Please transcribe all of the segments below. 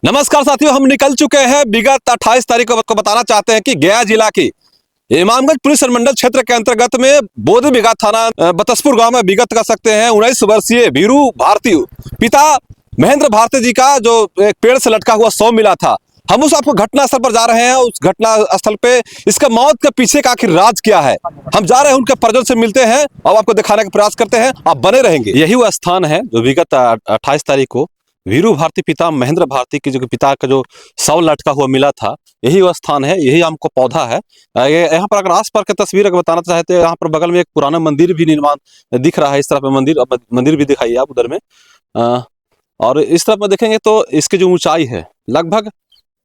नमस्कार साथियों, हम निकल चुके हैं। विगत 28 तारीख को आपको बताना चाहते हैं कि गया जिला की इमामगंज पुलिस अनुमंडल क्षेत्र के अंतर्गत में बोधी बिघा थाना बतसपुर गांव में विगत कर सकते हैं 19 वर्षीय वीरू भारती पिता महेंद्र भारती जी का जो एक पेड़ से लटका हुआ शव मिला था। हम उस आपको घटना स्थल पर जा रहे हैं। उस घटना स्थल पे इसका मौत के पीछे का आखिर राज क्या है, हम जा रहे हैं, उनके परिजन से मिलते हैं और आपको दिखाने का प्रयास करते हैं। आप बने रहेंगे। यही वो स्थान है जो विगत 28 तारीख को वीरू भारती पिता महेंद्र भारती के जो पिता का जो शव लटका हुआ मिला था, यही वो स्थान है, यही हमको पौधा है। ये यहाँ पर अगर आस पास की तस्वीर अगर बताना चाहते हैं, यहाँ पर बगल में एक पुराना मंदिर भी निर्माण दिख रहा है। इस तरफ मंदिर भी दिखाई आप उधर में। और इस तरफ में देखेंगे तो इसकी जो ऊंचाई है लगभग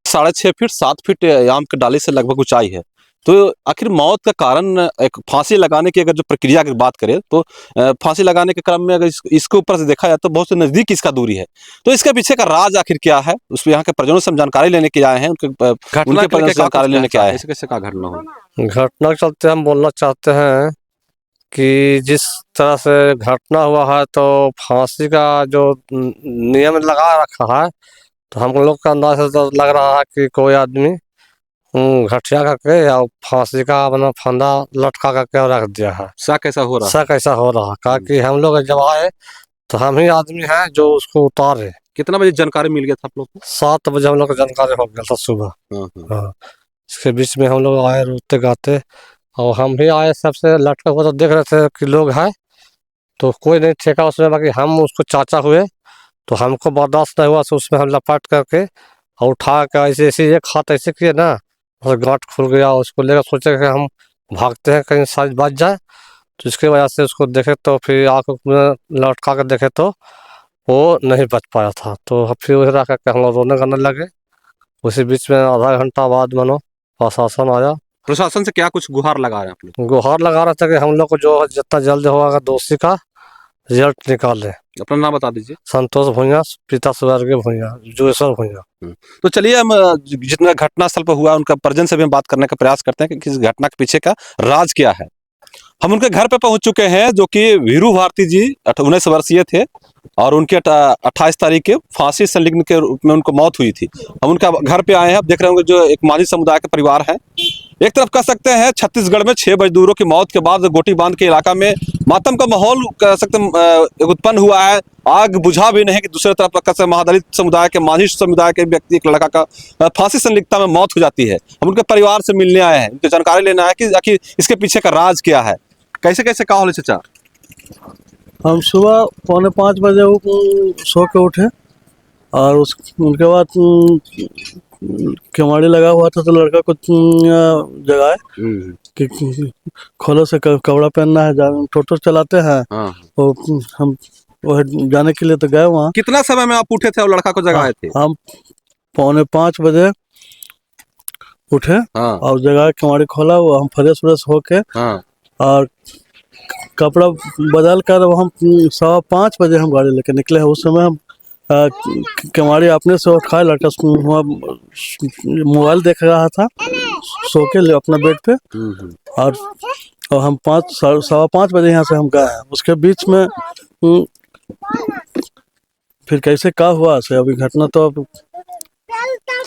6.5 फीट 7 फीट आम के डाली से लगभग ऊंचाई है। तो आखिर मौत का कारण एक फांसी लगाने की अगर जो प्रक्रिया की बात करें तो फांसी लगाने के क्रम में अगर इसके ऊपर से देखा जाए तो बहुत से नजदीक इसका दूरी है। तो इसके पीछे का राज आखिर क्या है, उसमें यहाँ के परिजनों से हम जानकारी लेने के आए हैं। उनके परिजनों से जानकारी लेने के आए हैं। कैसे का घटना हो? घटना के चलते हम बोलना चाहते हैं कि जिस तरह से घटना हुआ है तो फांसी का जो नियम लगा रखा है, तो हम लोग का अंदाज से तो लग रहा है कि कोई आदमी घटिया करके या फांसी का अपना फंदा लटका करके रख दिया है। शक ऐसा हो रहा है? शक ऐसा हो रहा है कहा कि हम लोग जब आए तो हम ही आदमी हैं जो उसको उतारे। कितना बजे जानकारी मिल गया था आप लोग को? 7 बजे हम लोग को जानकारी हो गया था सुबह। हाँ, इसके बीच में हम लोग आए रोते गाते और हम भी आए, सबसे लटका हुआ तो देख रहे थे कि लोग हैं, तो कोई नहीं ठेका उसमें। बाकी हम उसको चाचा हुए तो हमको बर्दाश्त नहीं हुआ, तो उसमें हम लपट करके और उठा कर ऐसे ऐसे एक हाथ ऐसे किए ना, और गांठ खुल गया। उसको लेकर सोचे कि हम भागते हैं कहीं साइज बच जाए, तो इसकी वजह से उसको देखे तो फिर आँख में लटका कर देखे तो वो नहीं बच पाया था। तो फिर उसे रख करके हम लोग रोने करने लगे। उसी बीच में आधा घंटा बाद मानो प्रशासन आया। प्रशासन से क्या कुछ गुहार लगा रहे हैं आप लोग? गुहार लगा रहा था कि हम लोग को जो जितना जल्द होगा दोषी का रिजल्ट निकाले। अपना नाम बता दीजिए। संतोष भुइयां, पिता स्वर्गीय भुइयां, जोगेश्वर भुइयां। तो चलिए हम जितना घटना स्थल पर हुआ उनका परिजन से भी हम बात करने का प्रयास करते हैं कि इस घटना के पीछे का राज क्या है। हम उनके घर पे पहुंच चुके हैं, जो कि वीरू भारती जी 19 वर्षीय थे और उनके 28 तारीख के फांसी संलिग्न के रूप में उनको मौत हुई थी। हम उनका घर पे आए हैं। आप देख रहे होंगे जो एक माझी समुदाय का परिवार है। एक तरफ कह सकते हैं छत्तीसगढ़ में 6 मजदूरों की मौत के बाद गोटी बांध के इलाका में मातम का माहौल कह सकते उत्पन्न हुआ है। आग बुझा भी नहीं कि दूसरी तरफ कह सकते महादलित समुदाय के माझी समुदाय के व्यक्ति एक लड़का का फांसी संलिग्नता में मौत हो जाती है। हम उनके परिवार से मिलने आए हैं, उनकी जानकारी लेना है कि आखिर इसके पीछे का राज क्या है। कैसे कैसे कहा होले चाचा? हम सुबह 4:45 बजे सो के उठे और उनके बाद केवाड़ी लगा हुआ था तो लड़का को जगाए कि खोलो से कपड़ा पहनना है, टोटो चलाते हैं। तो हम वो जाने के लिए तो गए वहाँ। कितना समय में आप उठे थे और लड़का को जगाए थे? हम 4:45 बजे उठे और जगह केवाड़ी खोला, वो हम फ्रेश होके और कपड़ा बदल कर हम 5:15 बजे हम गाड़ी लेके निकले हैं। उस समय हम केवाड़ी अपने से उठाए, लड़का मोबाइल देख रहा था सो के अपना बेड पे, और हम 5:15 बजे यहाँ से हम गए हैं। उसके बीच में फिर कैसे क्या हुआ से अभी घटना तो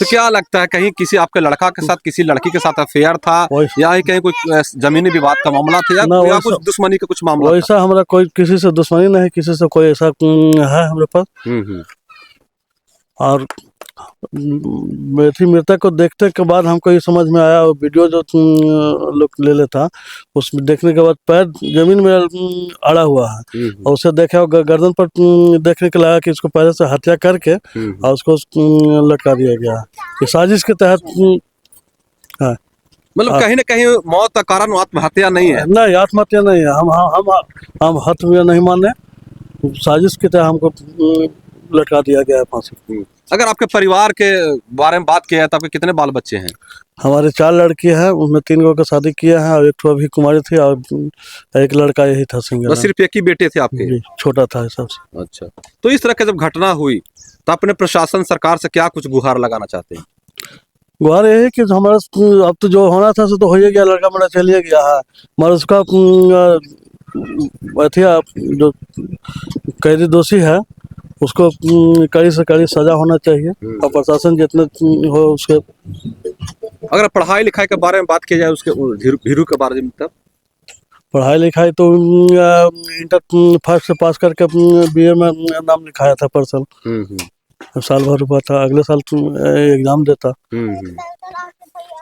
क्या लगता है, कहीं किसी आपके लड़का के साथ किसी लड़की के साथ अफेयर था या कहीं कोई जमीनी विवाद का मामला था या कुछ दुश्मनी का कुछ मामला? वैसा हमारा कोई किसी से दुश्मनी नहीं, किसी से कोई ऐसा है हमारे पास। और मृतक को देखने के बाद हमको ये समझ में आया, वीडियो जो लोग ले लेता उसमें देखने के बाद पैर जमीन में अड़ा हुआ है और उसे देखा गर्दन पर देखने के लगा कि इसको पहले से हत्या करके और उसको लटका दिया गया। ये साजिश के तहत है। मतलब कहीं ना कहीं मौत का कारण आत्महत्या नहीं है? नहीं, आत्महत्या नहीं है। हम हत्या नहीं माने, साजिश के तहत हमको लटका दिया गया है फांसी। अगर आपके परिवार के बारे में बात किया है तो आपके कितने बाल बच्चे हैं? हमारे 4 लड़की हैं, उसमें 3 गो का शादी किया है और एक तो अभी कुमारी थी और एक लड़का यही था सिंगल। बस सिर्फ एक ही बेटे थे आपके? छोटा था सबसे। अच्छा, तो इस तरह की जब घटना हुई तो अपने प्रशासन सरकार से क्या कुछ गुहार लगाना चाहते हैं? गुहार यही है कि हमारा अब तो जो होना था तो हो ही गया, लड़का मेरा चलिए गया है, मगर उसका जो कैदी दोषी है उसको कड़ी से कड़ी सजा होना चाहिए और प्रशासन जितने हो उसके। अगर पढ़ाई लिखाई के बारे में बात की जाए उसके भीरू के बारे में, तब पढ़ाई लिखाई तो इंटर फर्स्ट से पास करके बीए में नाम लिखाया था परसल। साल भर हुआ था, अगले साल एग्जाम देता।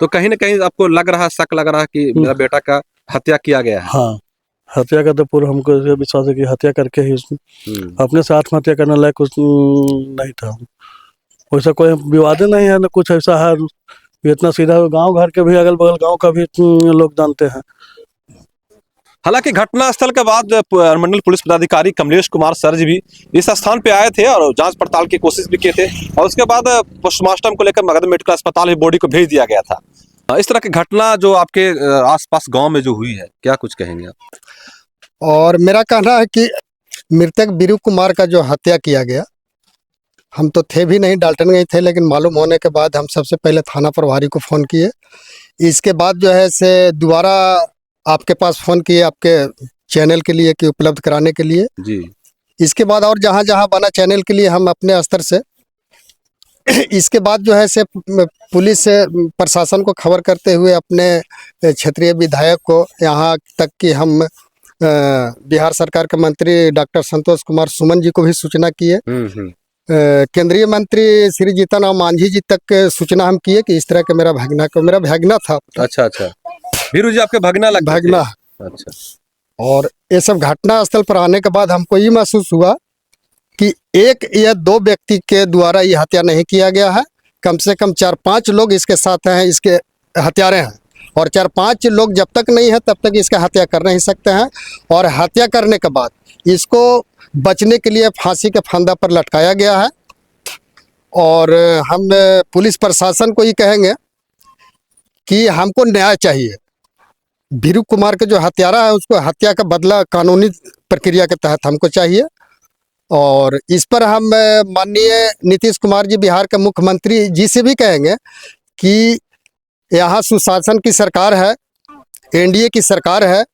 तो कहीं ना कहीं आपको लग रहा है, शक लग रहा है कि मेरा बेटा का हत्या किया गया है? हाँ, हत्या का तो पूरा हमको विश्वास है कि हत्या करके ही अपने से आत्महत्या करने लायक कुछ नहीं था। वैसा कोई विवाद नहीं है, न कुछ ऐसा है। इतना सीधा गांव घर के भी, अगल बगल गांव का भी लोग जानते हैं। हालांकि घटना स्थल के बाद मंडल पुलिस पदाधिकारी कमलेश कुमार सर जी भी इस स्थान पे आए थे और जांच पड़ताल की कोशिश भी किए थे, और उसके बाद पोस्टमार्टम को लेकर मगध मेडिकल अस्पताल में बॉडी को भेज दिया गया था। इस तरह की घटना जो आपके आसपास गांव में जो हुई है, क्या कुछ कहेंगे आप? और मेरा कहना है कि मृतक बीरू कुमार का जो हत्या किया गया, हम तो थे भी नहीं, डाल्टनगंज थे, लेकिन मालूम होने के बाद हम सबसे पहले थाना प्रभारी को फ़ोन किए। इसके बाद जो है से दोबारा आपके पास फ़ोन किए, आपके चैनल के लिए कि उपलब्ध कराने के लिए जी। इसके बाद और जहाँ जहाँ बना चैनल के लिए हम अपने स्तर से इसके बाद जो है से पुलिस से प्रशासन को खबर करते हुए अपने क्षेत्रीय विधायक को, यहाँ तक कि हम बिहार सरकार के मंत्री डॉक्टर संतोष कुमार सुमन जी को भी सूचना किए। केंद्रीय मंत्री श्री जीतन राम मांझी जी तक सूचना हम किए कि इस तरह के मेरा भगना था। अच्छा, वीरू जी आपके भगना लगते थे? भगना। अच्छा। और ये सब घटना स्थल पर आने के बाद हमको ये महसूस हुआ कि एक या दो व्यक्ति के द्वारा ये हत्या नहीं किया गया है, कम से कम 4-5 लोग इसके साथ हैं, इसके हत्यारे हैं, और 4-5 लोग जब तक नहीं है तब तक इसका हत्या कर नहीं सकते हैं। और हत्या करने के बाद इसको बचने के लिए फांसी के फंदा पर लटकाया गया है। और हम पुलिस प्रशासन को ये कहेंगे कि हमको न्याय चाहिए। बीरू कुमार के जो हत्यारा है उसको हत्या का बदला कानूनी प्रक्रिया के तहत हमको चाहिए। और इस पर हम माननीय नीतीश कुमार जी, बिहार के मुख्यमंत्री जी से भी कहेंगे कि यहाँ सुशासन की सरकार है, एनडीए की सरकार है,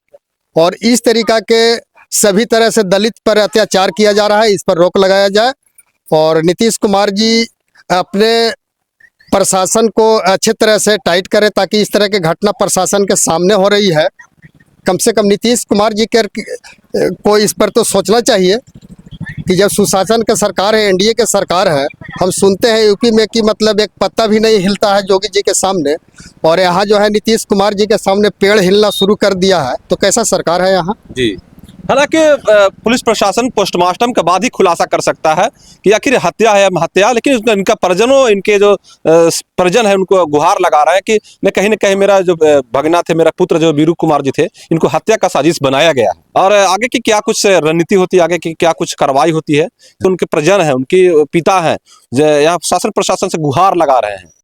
और इस तरीका के सभी तरह से दलित पर अत्याचार किया जा रहा है, इस पर रोक लगाया जाए। और नीतीश कुमार जी अपने प्रशासन को अच्छे तरह से टाइट करें ताकि इस तरह की घटना प्रशासन के सामने हो रही है, कम से कम नीतीश कुमार जी को इस पर तो सोचना चाहिए कि जब सुशासन की सरकार है, एनडीए की सरकार है, हम सुनते हैं यूपी में कि मतलब एक पत्ता भी नहीं हिलता है योगी जी के सामने, और यहाँ जो है नीतीश कुमार जी के सामने पेड़ हिलना शुरू कर दिया है, तो कैसा सरकार है यहाँ जी। हालांकि पुलिस प्रशासन पोस्टमार्टम के बाद ही खुलासा कर सकता है कि आखिर हत्या है हत्या, लेकिन इनका परिजनों, इनके जो परिजन है उनको गुहार लगा रहे हैं कि न कहीं मेरा जो भगना थे, मेरा पुत्र जो बीरू कुमार जी थे, इनको हत्या का साजिश बनाया गया है। और आगे की क्या कुछ रणनीति होती है, आगे की क्या कुछ कार्रवाई होती है, तो उनके परिजन है, उनके पिता हैं, यहाँ शासन प्रशासन से गुहार लगा रहे हैं।